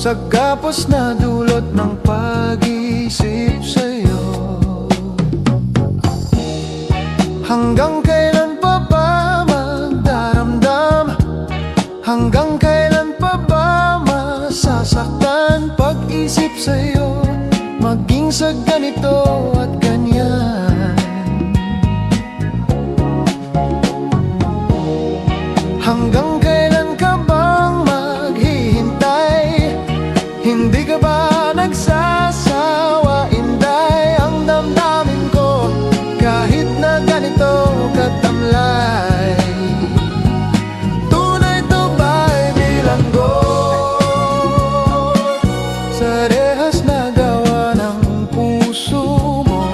sa gapos na dulot ng pag-iisip sa'yo. Hanggang kailan pa ba magdaramdam? Hanggang kailan pa ba masasaktan pag-isip sa'yo? Maging sa ganito at ganyan. Hanggang kailan ka bang maghihintay? Hindi ka ba nagsasawa? Inday ang damdamin ko kahit na ganito katamlay. Tunay to ba'y bilanggo sa rehas na gawa ng puso mo?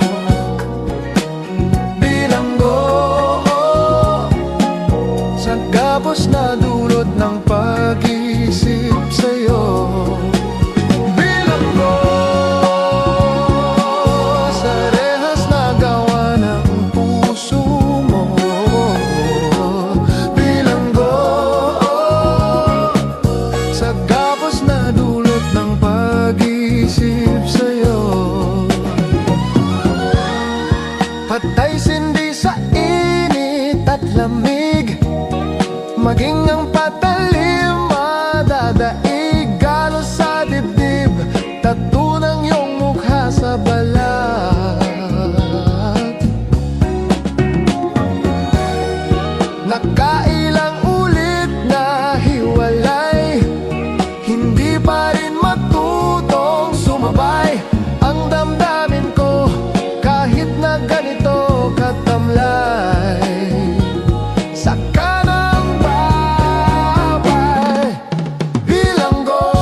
Bilanggo sa gapos na dulot ng pag-iisip sa'yo. Bilanggo sa rehas na gawa ng puso mo. Bilanggo sa gapos na dulot ng pag-iisip sa'yo. Patay sindi sa init at lamig, maging ang patalim madadaig. Galo sa dibdib, tattoo ng iyong mukha sa balat. Nakailang ulit na hiwalay, hindi pa rin matutong sumabay ang damdamin ko kahit na ganito katamlay. Saka ng babay, bilanggo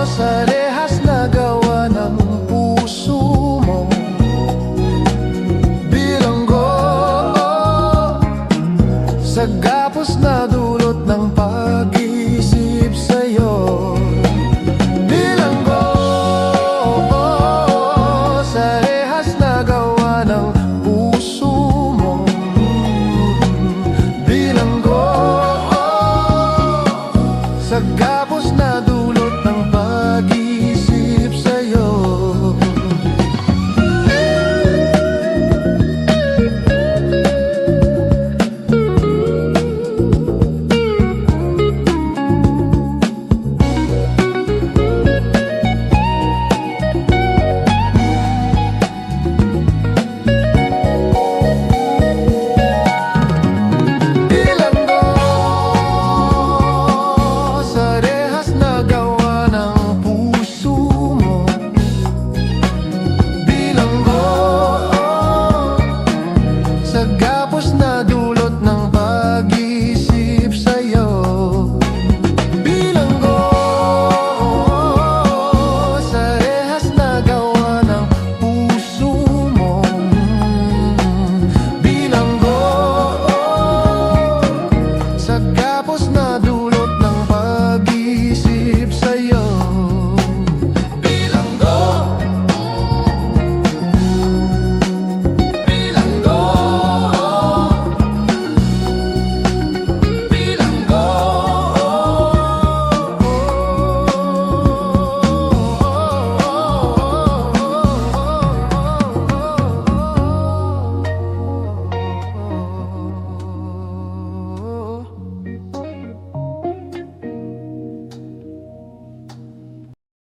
sa rehas na gawa ng puso mo. Bilanggo sa gapos na dulot ng pag-iisip sa'yo. Bilanggo sa rehas na gawa ng puso mo. Bilanggo sa